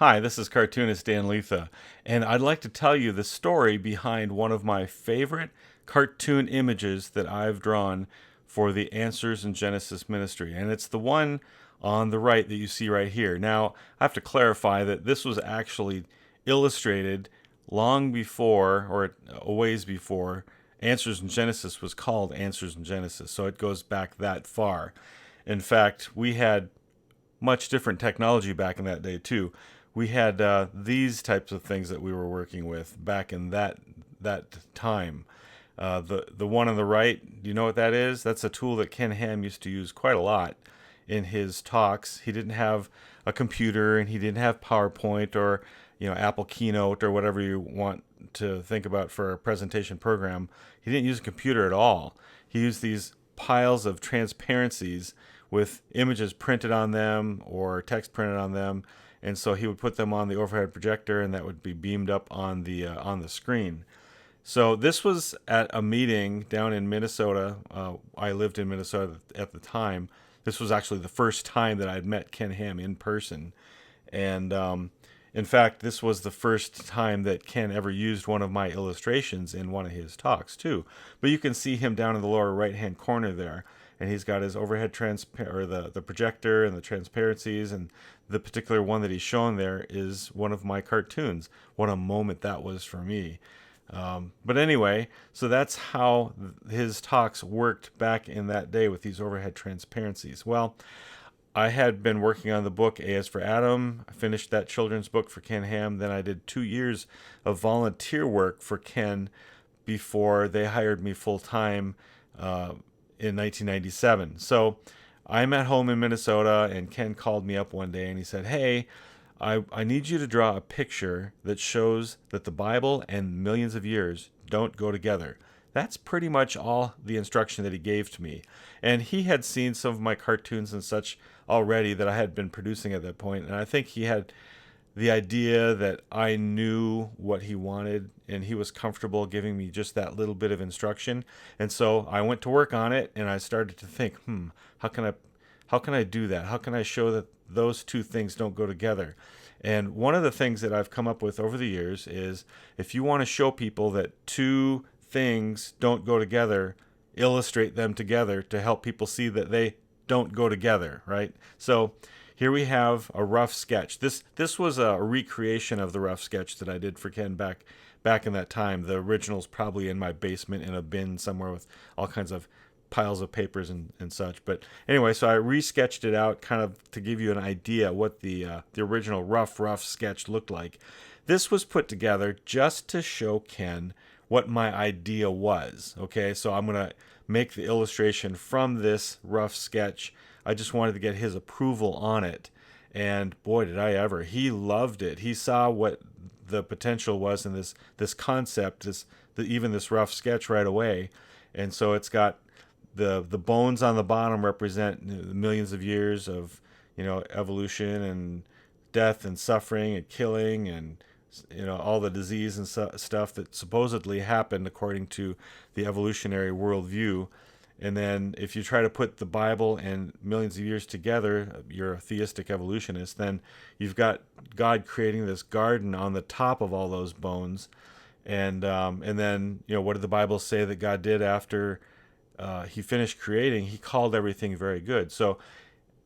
Hi, this is cartoonist Dan Lietha, and I'd like to tell you the story behind one of my favorite cartoon images that I've drawn for the Answers in Genesis ministry, and it's the one on the right that you see right here. Now, I have to clarify that this was actually illustrated long before, or a ways before, Answers in Genesis was called Answers in Genesis, so it goes back that far. In fact, we had much different technology back in that day too. We had these types of things that we were working with back in that time. The one on the right, do you know what that is? That's a tool that Ken Ham used to use quite a lot in his talks. He didn't have a computer and he didn't have PowerPoint or Apple Keynote or whatever you want to think about for a presentation program. He didn't use a computer at all. He used these piles of transparencies with images printed on them or text printed on them, and so he would put them on the overhead projector, and that would be beamed up on the screen. So this was at a meeting down in Minnesota. I lived in Minnesota at the time. This was actually the first time that I'd met Ken Ham in person, and in fact, this was the first time that Ken ever used one of my illustrations in one of his talks too. But you can see him down in the lower right-hand corner there, and he's got his overhead or the projector and the transparencies, and the particular one that he's shown there is one of my cartoons. What a moment that was for me. But anyway, so that's how his talks worked back in that day with these overhead transparencies. Well, I had been working on the book A is for Adam. I finished that children's book for Ken Ham. Then I did 2 years of volunteer work for Ken before they hired me full time in 1997. So I'm at home in Minnesota, and Ken called me up one day and he said, "Hey, I need you to draw a picture that shows that the Bible and millions of years don't go together." That's pretty much all the instruction that he gave to me. And he had seen some of my cartoons and such already that I had been producing at that point, and I think he had the idea that I knew what he wanted and he was comfortable giving me just that little bit of instruction. And so I went to work on it, and I started to think, how can I do that? How can I show that those two things don't go together? And one of the things that I've come up with over the years is, if you want to show people that two things don't go together, illustrate them together to help people see that they don't go together, right? So here we have a rough sketch. This was a recreation of the rough sketch that I did for Ken back in that time. The original's probably in my basement in a bin somewhere with all kinds of piles of papers and such. But anyway, so I resketched it out kind of to give you an idea what the original rough sketch looked like. This was put together just to show Ken what my idea was. Okay, so I'm going to make the illustration from this rough sketch. I just wanted to get his approval on it. And boy, did I ever. He loved it. He saw what the potential was in this concept, even this rough sketch right away. And so it's got the bones on the bottom represent the millions of years of evolution and death and suffering and killing and all the disease and stuff that supposedly happened according to the evolutionary worldview. And then if you try to put the Bible and millions of years together, you're a theistic evolutionist, then you've got God creating this garden on the top of all those bones. And then what did the Bible say that God did after he finished creating? He called everything very good. So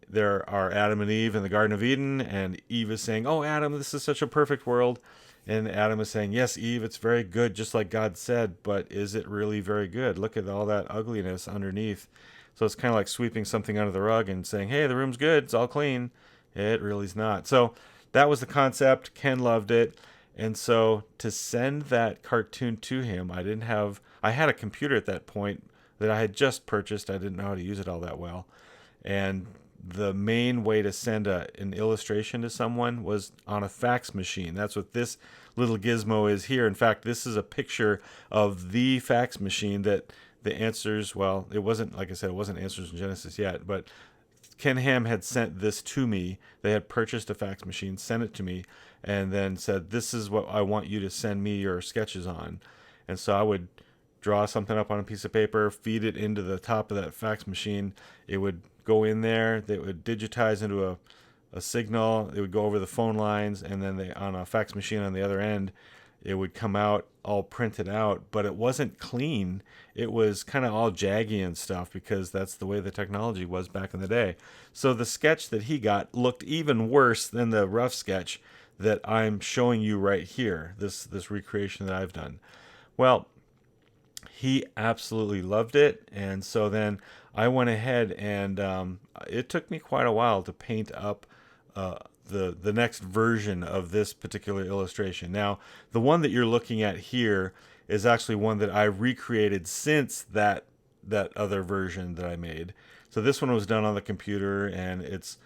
there are Adam and Eve in the Garden of Eden, and Eve is saying, "Oh, Adam, this is such a perfect world." And Adam is saying, "Yes, Eve, it's very good, just like God said, but is it really very good? Look at all that ugliness underneath." So it's kind of like sweeping something under the rug and saying, "Hey, the room's good, it's all clean." It really is not. So that was the concept. Ken loved it. And so to send that cartoon to him, I had a computer at that point that I had just purchased. I didn't know how to use it all that well. And the main way to send an illustration to someone was on a fax machine. That's what this little gizmo is here. In fact, this is a picture of the fax machine that the answers, well, it wasn't, like I said, it wasn't Answers in Genesis yet, but Ken Ham had sent this to me. They had purchased a fax machine, sent it to me, and then said, "This is what I want you to send me your sketches on." And so I would draw something up on a piece of paper, feed it into the top of that fax machine. It would go in there. It would digitize into a signal. It would go over the phone lines, and then on a fax machine on the other end, it would come out all printed out, but it wasn't clean. It was kind of all jaggy and stuff because that's the way the technology was back in the day. So the sketch that he got looked even worse than the rough sketch that I'm showing you right here, this recreation that I've done. Well, he absolutely loved it, and so then I went ahead and it took me quite a while to paint up the next version of this particular illustration. Now, the one that you're looking at here is actually one that I recreated since that other version that I made. So this one was done on the computer, and it's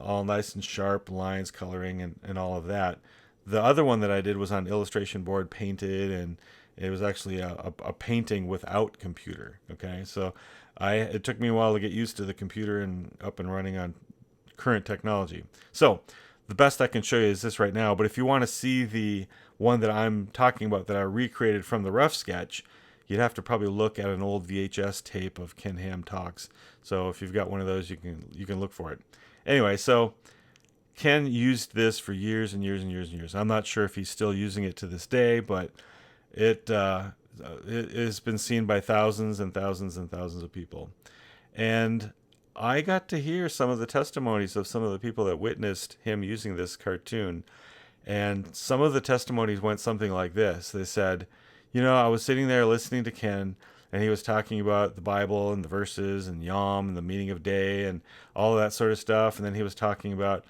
all nice and sharp, lines, coloring, and all of that. The other one that I did was on illustration board, painted, and it was actually a painting without computer. Okay, so it took me a while to get used to the computer and up and running on current technology. So the best I can show you is this right now. But if you want to see the one that I'm talking about that I recreated from the rough sketch, you'd have to probably look at an old VHS tape of Ken Ham Talks. So if you've got one of those, you can look for it. Anyway, so Ken used this for years and years and years and years. I'm not sure if he's still using it to this day, but it has been seen by thousands and thousands and thousands of people. And I got to hear some of the testimonies of some of the people that witnessed him using this cartoon. And some of the testimonies went something like this. They said, I was sitting there listening to Ken, and he was talking about the Bible and the verses and Yom and the meaning of day and all of that sort of stuff. And then he was talking about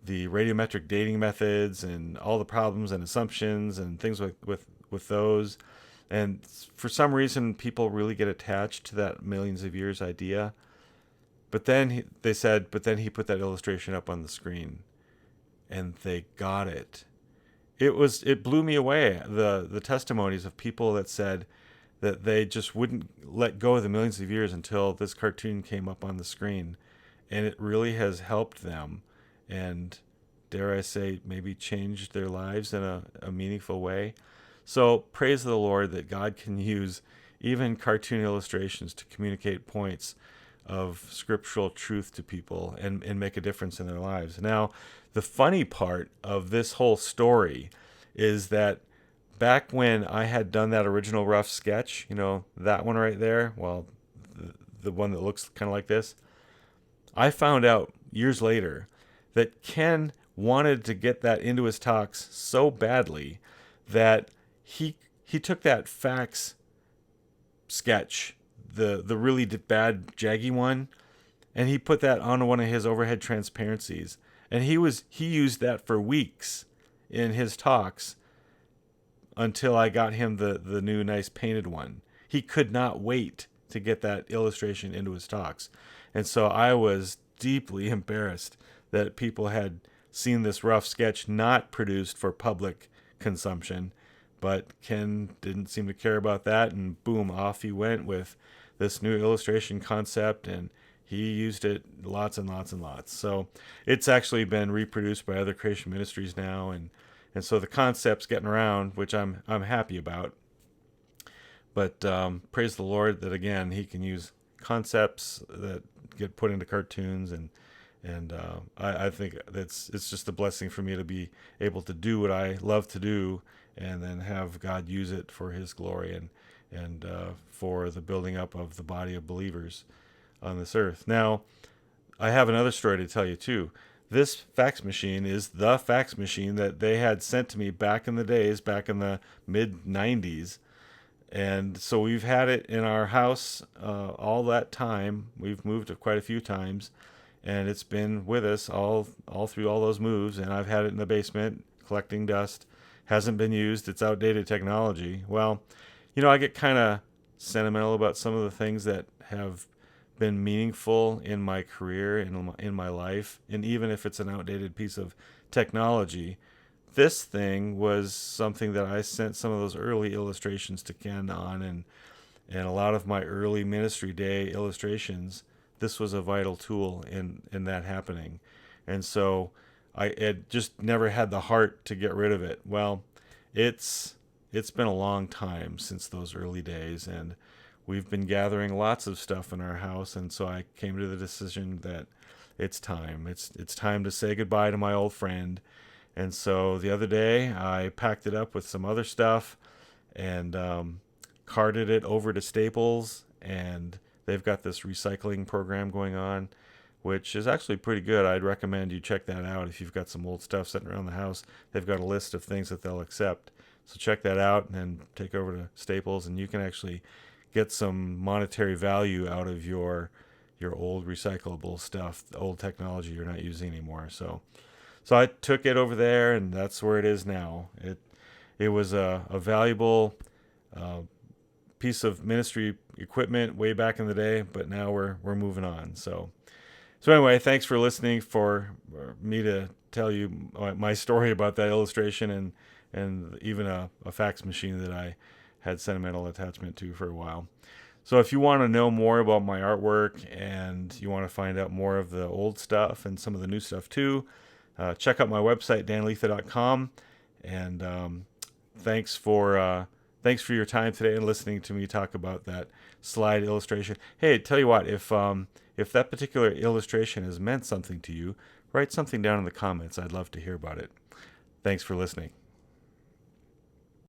the radiometric dating methods and all the problems and assumptions and things with those. And for some reason, people really get attached to that millions of years idea. But then he put that illustration up on the screen, and they got it. It blew me away, the testimonies of people that said that they just wouldn't let go of the millions of years until this cartoon came up on the screen. And it really has helped them, and dare I say, maybe changed their lives in a meaningful way. So praise the Lord that God can use even cartoon illustrations to communicate points of scriptural truth to people and make a difference in their lives. Now, the funny part of this whole story is that back when I had done that original rough sketch, that one right there, well, the one that looks kind of like this, I found out years later that Ken wanted to get that into his talks so badly that he took that fax sketch, the really bad jaggy one, and he put that on one of his overhead transparencies, and he used that for weeks in his talks until I got him the new nice painted one. He could not wait to get that illustration into his talks. And so I was deeply embarrassed that people had seen this rough sketch not produced for public consumption. But Ken didn't seem to care about that, and boom, off he went with this new illustration concept, and he used it lots and lots and lots. So it's actually been reproduced by other creation ministries now, and so the concept's getting around, which I'm happy about. But praise the Lord that, again, he can use concepts that get put into cartoons, and I think it's just a blessing for me to be able to do what I love to do, and then have God use it for his glory and for the building up of the body of believers on this earth. Now, I have another story to tell you too. This fax machine is the fax machine that they had sent to me back in the days, back in the mid-90s. And so we've had it in our house all that time. We've moved it quite a few times, and it's been with us all through all those moves. And I've had it in the basement collecting dust. Hasn't been used. It's outdated technology. Well, I get kind of sentimental about some of the things that have been meaningful in my career, in my life. And even if it's an outdated piece of technology, this thing was something that I sent some of those early illustrations to Ken on, and a lot of my early ministry day illustrations. This was a vital tool in that happening. And so I had just never had the heart to get rid of it. Well, it's been a long time since those early days, and we've been gathering lots of stuff in our house, and so I came to the decision that it's time. It's time to say goodbye to my old friend. And so the other day, I packed it up with some other stuff and carted it over to Staples, and they've got this recycling program going on, which is actually pretty good. I'd recommend you check that out if you've got some old stuff sitting around the house. They've got a list of things that they'll accept. So check that out and then take over to Staples, and you can actually get some monetary value out of your old recyclable stuff, the old technology you're not using anymore. So I took it over there, and that's where it is now. It was a valuable uh, piece of ministry equipment way back in the day, but now we're moving on. So anyway, thanks for listening for me to tell you my story about that illustration and even a fax machine that I had sentimental attachment to for a while. So if you want to know more about my artwork and you want to find out more of the old stuff and some of the new stuff too, check out my website, danlietha.com. And thanks for your time today and listening to me talk about that slide illustration. Hey, tell you what, if that particular illustration has meant something to you, write something down in the comments. I'd love to hear about it. Thanks for listening.